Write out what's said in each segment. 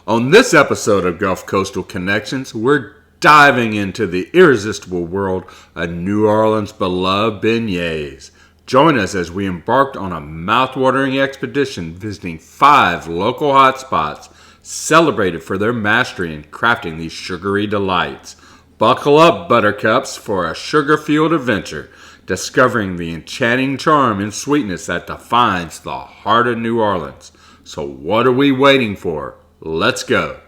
On this episode of Gulf Coastal Connections, we're diving into the irresistible world of New Orleans' beloved beignets. Join us as we embarked on a mouthwatering expedition visiting 5 local hotspots celebrated for their mastery in crafting these sugary delights. Buckle up, buttercups, for a sugar-fueled adventure, discovering the enchanting charm and sweetness that defines the heart of New Orleans. So what are we waiting for? Let's go.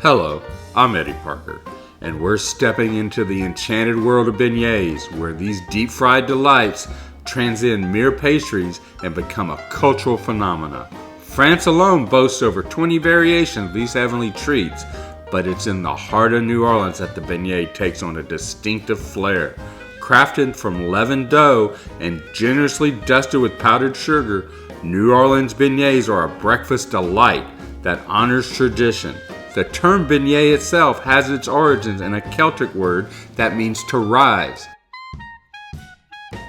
Hello, I'm Eddie Parker, and we're stepping into the enchanted world of beignets, where these deep-fried delights transcend mere pastries and become a cultural phenomena. France alone boasts over 20 variations of these heavenly treats, but it's in the heart of New Orleans that the beignet takes on a distinctive flair. Crafted from leavened dough and generously dusted with powdered sugar, New Orleans beignets are a breakfast delight that honors tradition. The term beignet itself has its origins in a Celtic word that means to rise.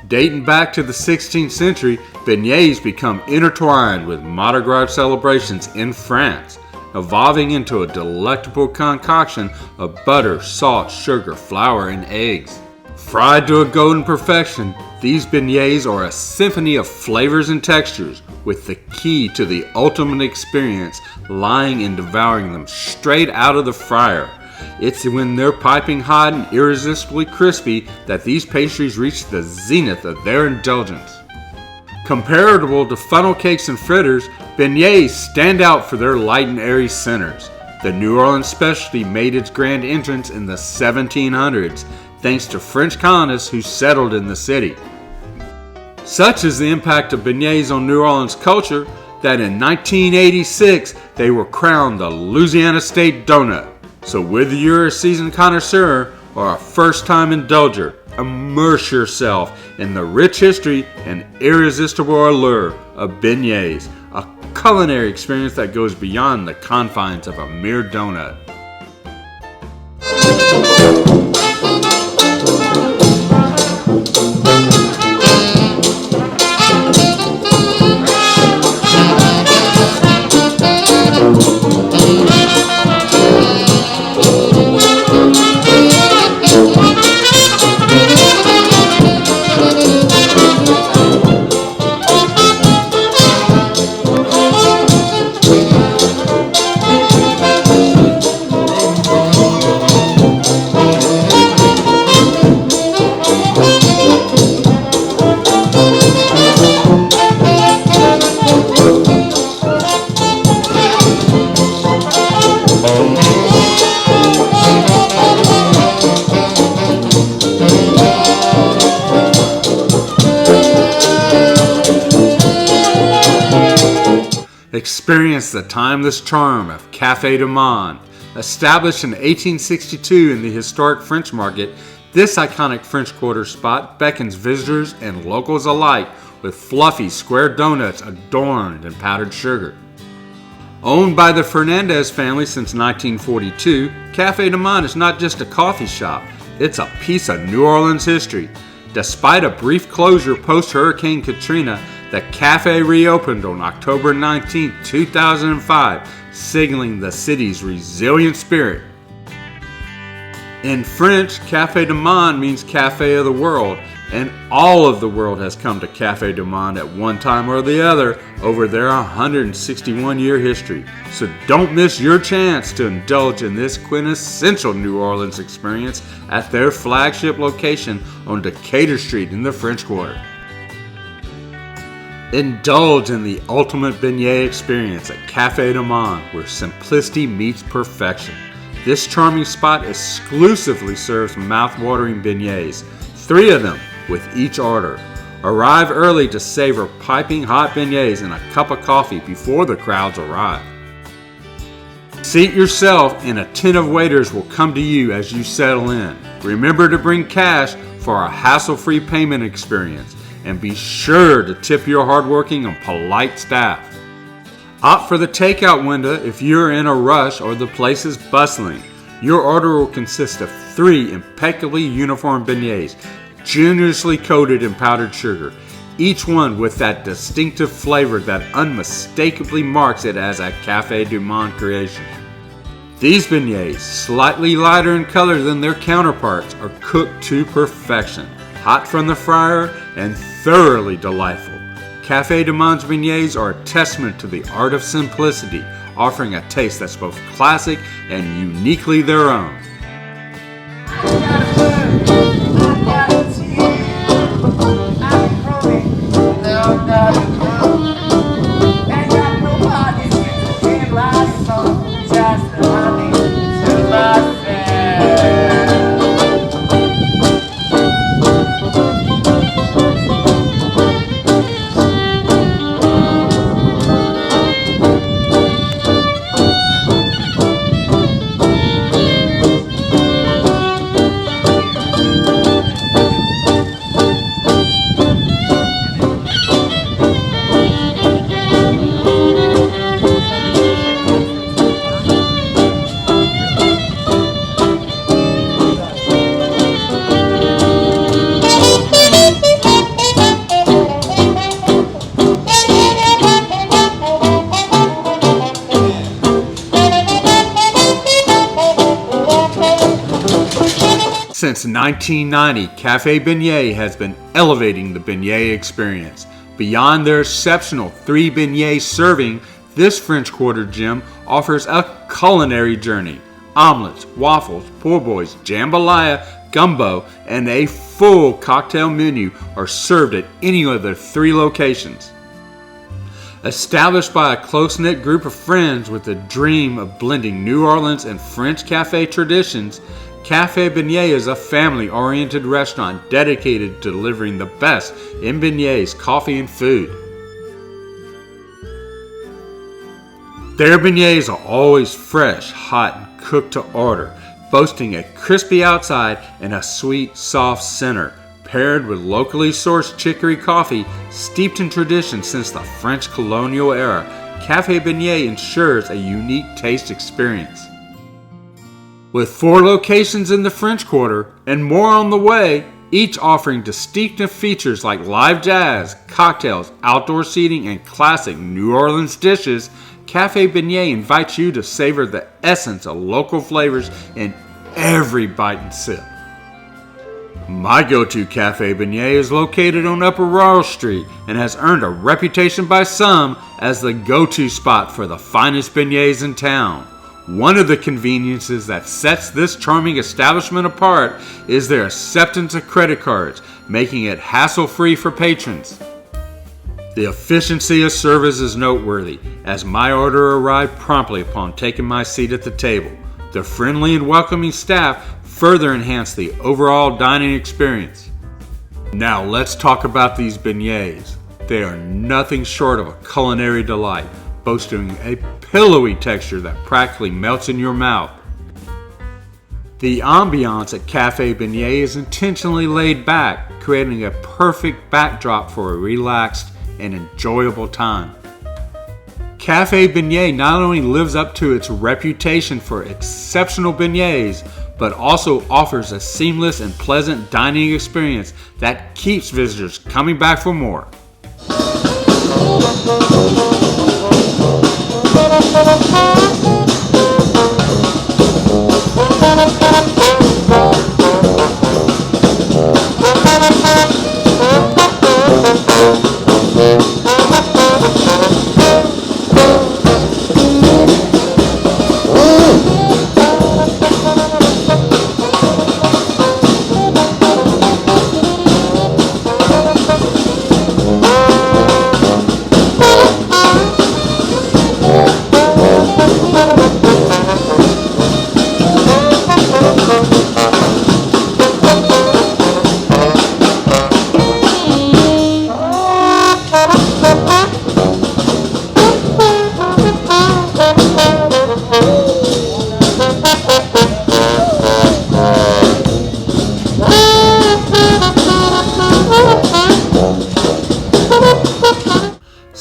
Dating back to the 16th century, beignets become intertwined with Mardi Gras celebrations in France, evolving into a delectable concoction of butter, salt, sugar, flour, and eggs. Fried to a golden perfection, these beignets are a symphony of flavors and textures, with the key to the ultimate experience lying in devouring them straight out of the fryer. It's when they're piping hot and irresistibly crispy that these pastries reach the zenith of their indulgence. Comparable to funnel cakes and fritters, beignets stand out for their light and airy centers. The New Orleans specialty made its grand entrance in the 1700s, thanks to French colonists who settled in the city. Such is the impact of beignets on New Orleans culture that in 1986 they were crowned the Louisiana State Donut. So whether you're a seasoned connoisseur or a first-time indulger, immerse yourself in the rich history and irresistible allure of beignets, a culinary experience that goes beyond the confines of a mere donut. Experience the timeless charm of Café du Monde. Established in 1862 in the historic French Market, this iconic French Quarter spot beckons visitors and locals alike with fluffy square donuts adorned in powdered sugar. Owned by the Fernandez family since 1942, Café du Monde is not just a coffee shop, it's a piece of New Orleans history. Despite a brief closure post-Hurricane Katrina, the cafe reopened on October 19, 2005, signaling the city's resilient spirit. In French, Café du Monde means Cafe of the World, and all of the world has come to Café du Monde at one time or the other over their 161-year history. So don't miss your chance to indulge in this quintessential New Orleans experience at their flagship location on Decatur Street in the French Quarter. Indulge in the ultimate beignet experience at Café du Monde, where simplicity meets perfection. This charming spot exclusively serves mouth-watering beignets, 3 of them with each order. Arrive early to savor piping hot beignets and a cup of coffee before the crowds arrive. Seat yourself and attentive waiters will come to you as you settle in. Remember to bring cash for a hassle-free payment experience, and be sure to tip your hardworking and polite staff. Opt for the takeout window if you're in a rush or the place is bustling. Your order will consist of 3 impeccably uniform beignets, generously coated in powdered sugar, each one with that distinctive flavor that unmistakably marks it as a Café du Monde creation. These beignets, slightly lighter in color than their counterparts, are cooked to perfection, hot from the fryer and thoroughly delightful. Café du Monde's beignets are a testament to the art of simplicity, offering a taste that's both classic and uniquely their own. Since 1990, Café Beignet has been elevating the beignet experience. Beyond their exceptional 3 beignet serving, this French Quarter gem offers a culinary journey. Omelets, waffles, po' boys, jambalaya, gumbo, and a full cocktail menu are served at any of their 3 locations. Established by a close-knit group of friends with the dream of blending New Orleans and French cafe traditions, Café Beignet is a family-oriented restaurant dedicated to delivering the best in beignets, coffee, and food. Their beignets are always fresh, hot, and cooked to order, boasting a crispy outside and a sweet, soft center, paired with locally sourced chicory coffee steeped in tradition since the French colonial era. Café Beignet ensures a unique taste experience. With 4 locations in the French Quarter and more on the way, each offering distinctive features like live jazz, cocktails, outdoor seating, and classic New Orleans dishes, Café Beignet invites you to savor the essence of local flavors in every bite and sip. My go-to Café Beignet is located on Upper Royal Street and has earned a reputation by some as the go-to spot for the finest beignets in town. One of the conveniences that sets this charming establishment apart is their acceptance of credit cards, making it hassle-free for patrons. The efficiency of service is noteworthy, as my order arrived promptly upon taking my seat at the table. The friendly and welcoming staff further enhance the overall dining experience. Now let's talk about these beignets. They are nothing short of a culinary delight, boasting a pillowy texture that practically melts in your mouth. The ambiance at Café Beignet is intentionally laid back, creating a perfect backdrop for a relaxed and enjoyable time. Café Beignet not only lives up to its reputation for exceptional beignets, but also offers a seamless and pleasant dining experience that keeps visitors coming back for more.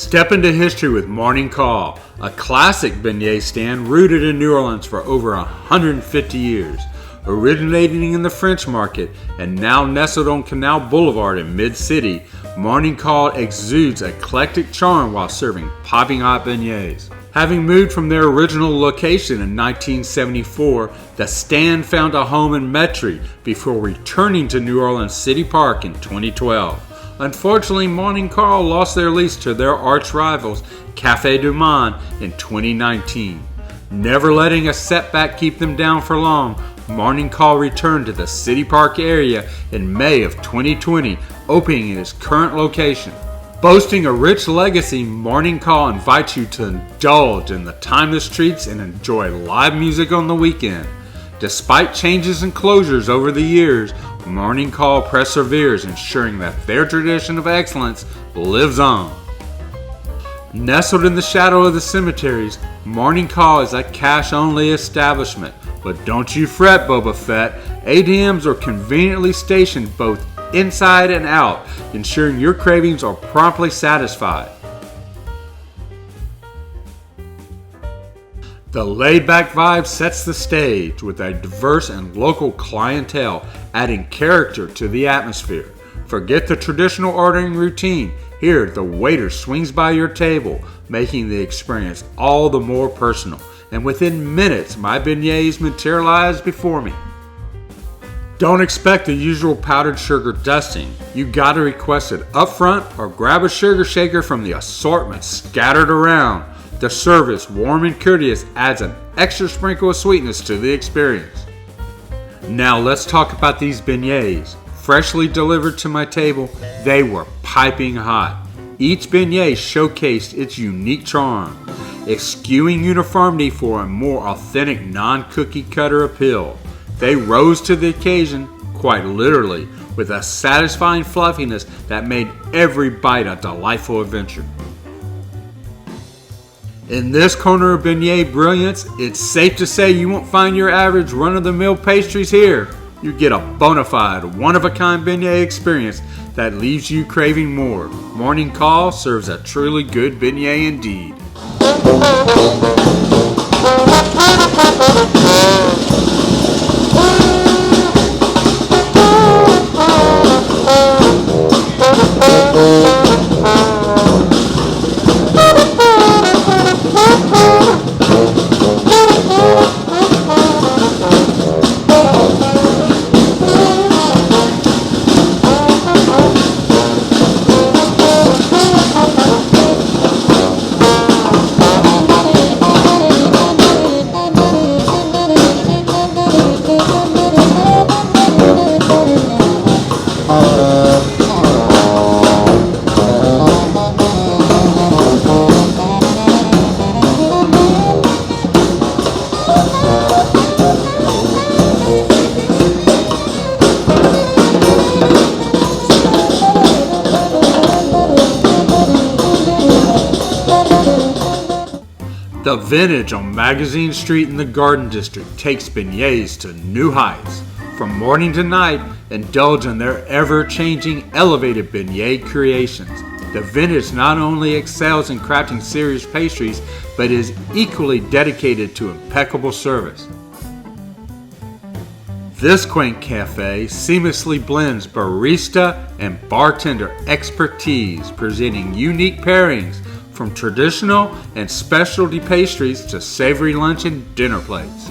Step into history with Morning Call, a classic beignet stand rooted in New Orleans for over 150 years. Originating in the French Market and now nestled on Canal Boulevard in Mid-City, Morning Call exudes eclectic charm while serving popping hot beignets. Having moved from their original location in 1974, the stand found a home in Metairie before returning to New Orleans City Park in 2012. Unfortunately, Morning Call lost their lease to their arch rivals, Café du Monde, in 2019. Never letting a setback keep them down for long, Morning Call returned to the City Park area in May of 2020, opening in its current location. Boasting a rich legacy, Morning Call invites you to indulge in the timeless treats and enjoy live music on the weekend. Despite changes and closures over the years, Morning Call perseveres, ensuring that their tradition of excellence lives on. Nestled in the shadow of the cemeteries, Morning Call is a cash-only establishment. But don't you fret, Boba Fett. ATMs are conveniently stationed both inside and out, ensuring your cravings are promptly satisfied. The laid-back vibe sets the stage with a diverse and local clientele, adding character to the atmosphere. Forget the traditional ordering routine. Here, the waiter swings by your table, making the experience all the more personal. And within minutes, my beignets materialize before me. Don't expect the usual powdered sugar dusting. You gotta request it up front or grab a sugar shaker from the assortment scattered around. The service, warm and courteous, adds an extra sprinkle of sweetness to the experience. Now let's talk about these beignets. Freshly delivered to my table, they were piping hot. Each beignet showcased its unique charm, eschewing uniformity for a more authentic non-cookie cutter appeal. They rose to the occasion, quite literally, with a satisfying fluffiness that made every bite a delightful adventure. In this corner of beignet brilliance, it's safe to say you won't find your average run-of-the-mill pastries here. You get a bona fide, one-of-a-kind beignet experience that leaves you craving more. Morning Call serves a truly good beignet indeed. The Vintage on Magazine Street in the Garden District takes beignets to new heights. From morning to night, indulge in their ever-changing, elevated beignet creations. The Vintage not only excels in crafting serious pastries, but is equally dedicated to impeccable service. This quaint cafe seamlessly blends barista and bartender expertise, presenting unique pairings from traditional and specialty pastries to savory lunch and dinner plates.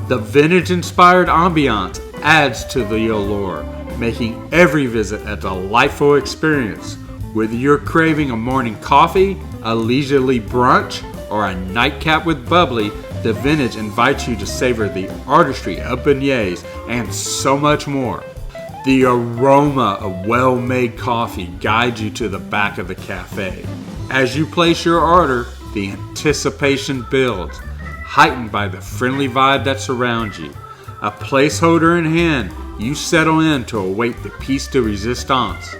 The vintage-inspired ambiance adds to the allure, making every visit a delightful experience. Whether you're craving a morning coffee, a leisurely brunch, or a nightcap with bubbly, the Vintage invites you to savor the artistry of beignets and so much more. The aroma of well-made coffee guides you to the back of the cafe. As you place your order, the anticipation builds, heightened by the friendly vibe that surrounds you. A placeholder in hand, you settle in to await the piece de resistance.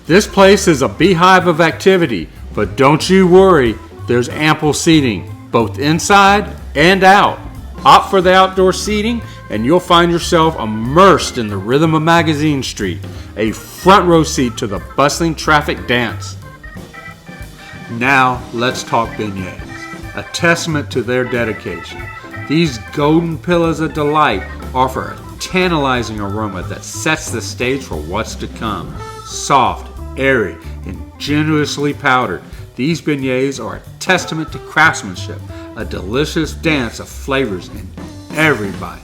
This place is a beehive of activity, but don't you worry, there's ample seating, both inside and out. Opt for the outdoor seating and you'll find yourself immersed in the rhythm of Magazine Street, a front row seat to the bustling traffic dance. Now let's talk beignets, a testament to their dedication. These golden pillars of delight offer a tantalizing aroma that sets the stage for what's to come. Soft, airy, and generously powdered, these beignets are a testament to craftsmanship, a delicious dance of flavors in every bite.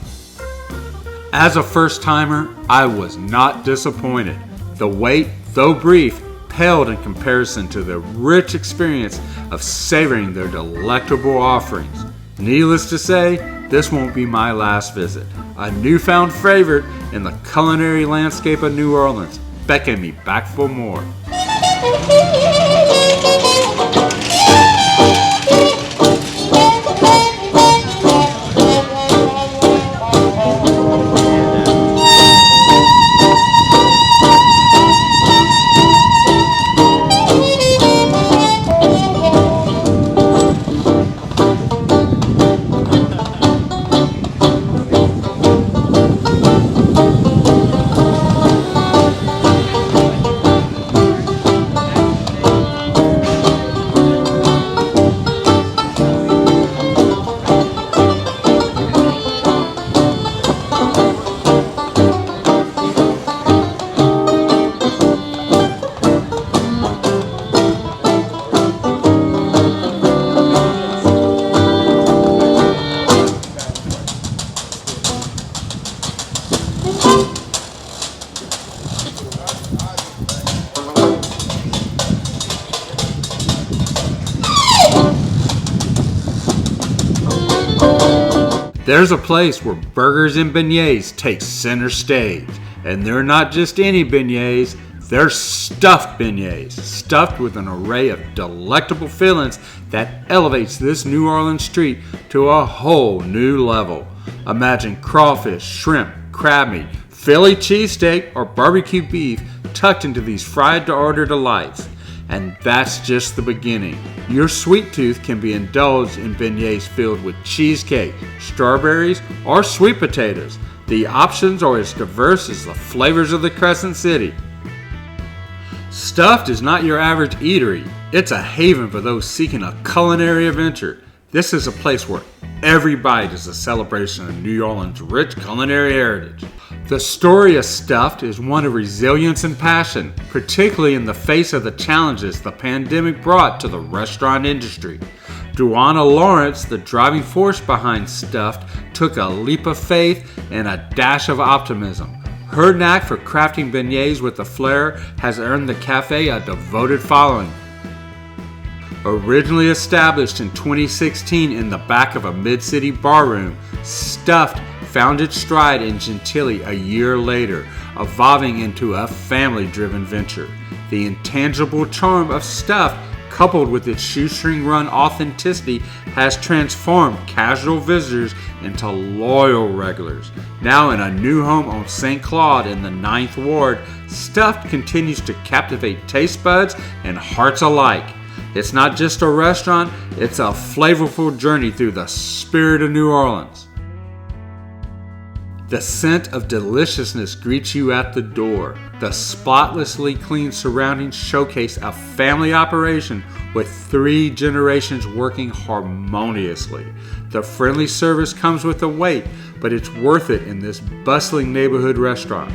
As a first-timer, I was not disappointed. The wait, though brief, paled in comparison to the rich experience of savoring their delectable offerings. Needless to say, this won't be my last visit. A newfound favorite in the culinary landscape of New Orleans, beckoning me back for more. There's a place where burgers and beignets take center stage. And they're not just any beignets, they're stuffed beignets, stuffed with an array of delectable fillings that elevates this New Orleans street to a whole new level. Imagine crawfish, shrimp, crab meat, Philly cheesesteak, or barbecue beef tucked into these fried-to-order delights. And that's just the beginning. Your sweet tooth can be indulged in beignets filled with cheesecake, strawberries, or sweet potatoes. The options are as diverse as the flavors of the Crescent City. Stuph'd is not your average eatery. It's a haven for those seeking a culinary adventure. This is a place where every bite is a celebration of New Orleans' rich culinary heritage. The story of Stuph'd is one of resilience and passion, particularly in the face of the challenges the pandemic brought to the restaurant industry. Duana Lawrence, the driving force behind Stuph'd, took a leap of faith and a dash of optimism. Her knack for crafting beignets with a flair has earned the cafe a devoted following. Originally established in 2016 in the back of a mid-city barroom, Stuph'd found its stride in Gentilly a year later, evolving into a family-driven venture. The intangible charm of Stuph'd, coupled with its shoestring-run authenticity, has transformed casual visitors into loyal regulars. Now in a new home on St. Claude in the 9th Ward, Stuph'd continues to captivate taste buds and hearts alike. It's not just a restaurant, it's a flavorful journey through the spirit of New Orleans. The scent of deliciousness greets you at the door. The spotlessly clean surroundings showcase a family operation with 3 generations working harmoniously. The friendly service comes with a wait, but it's worth it in this bustling neighborhood restaurant.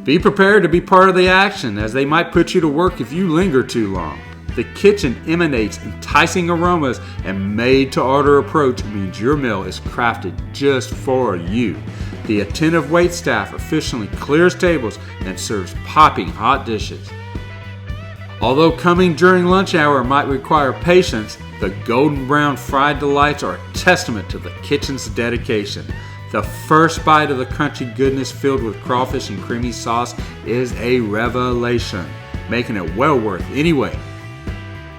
Be prepared to be part of the action, as they might put you to work if you linger too long. The kitchen emanates enticing aromas, and made-to-order approach means your meal is crafted just for you. The attentive waitstaff efficiently clears tables and serves popping hot dishes. Although coming during lunch hour might require patience, the golden brown fried delights are a testament to the kitchen's dedication. The first bite of the crunchy goodness filled with crawfish and creamy sauce is a revelation, making it well worth any wait.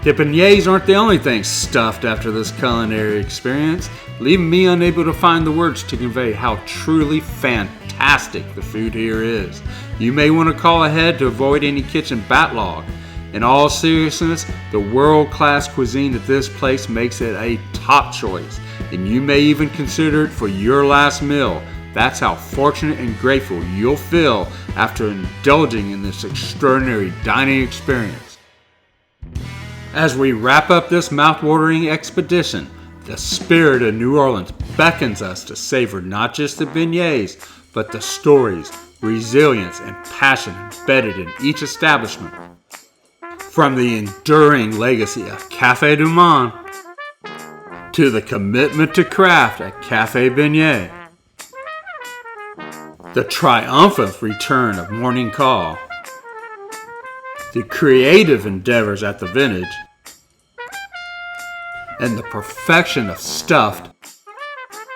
The beignets aren't the only thing stuffed after this culinary experience, leaving me unable to find the words to convey how truly fantastic the food here is. You may want to call ahead to avoid any kitchen backlog. In all seriousness, the world-class cuisine at this place makes it a top choice, and you may even consider it for your last meal. That's how fortunate and grateful you'll feel after indulging in this extraordinary dining experience. As we wrap up this mouthwatering expedition, the spirit of New Orleans beckons us to savor not just the beignets, but the stories, resilience, and passion embedded in each establishment. From the enduring legacy of Café du Monde to the commitment to craft at Café Beignet, the triumphant return of Morning Call, the creative endeavors at the Vintage, and the perfection of Stuph'd,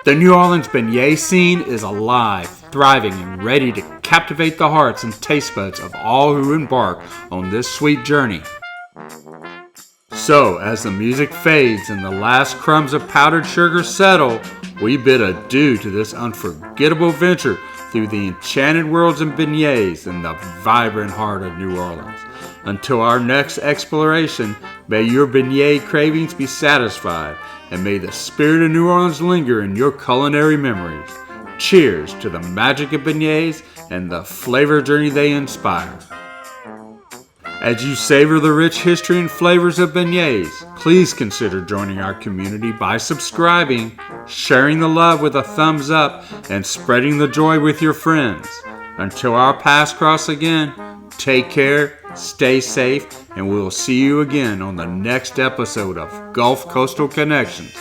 the New Orleans beignet scene is alive, thriving, and ready to captivate the hearts and taste buds of all who embark on this sweet journey. So, as the music fades and the last crumbs of powdered sugar settle, we bid adieu to this unforgettable venture through the enchanted worlds of beignets and the vibrant heart of New Orleans. Until our next exploration, may your beignet cravings be satisfied, and may the spirit of New Orleans linger in your culinary memories. Cheers to the magic of beignets and the flavor journey they inspire. As you savor the rich history and flavors of beignets, please consider joining our community by subscribing, sharing the love with a thumbs up, and spreading the joy with your friends. Until our paths cross again, take care, stay safe, and we will see you again on the next episode of Gulf Coastal Connections.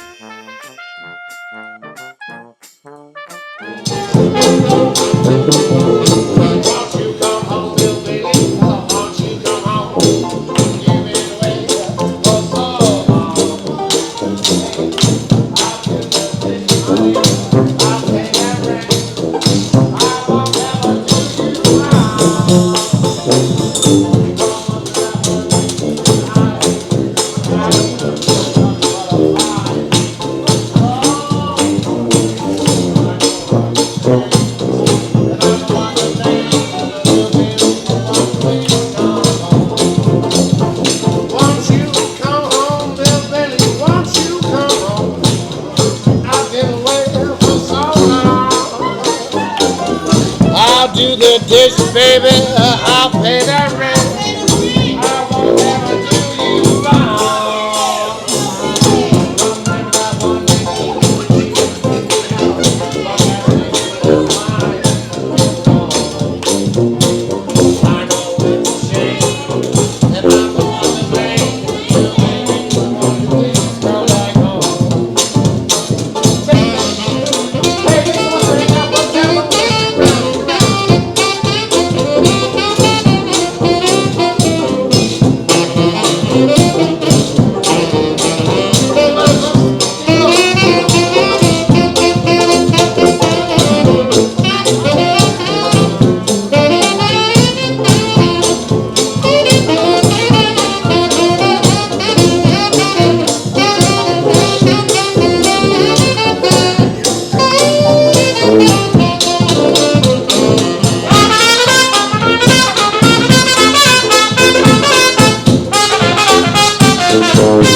Do the dishes, baby, I'll pay that rent. I won't ever do you wrong. I know it's a shame that I'm the one to blame. Please go back home. Sorry.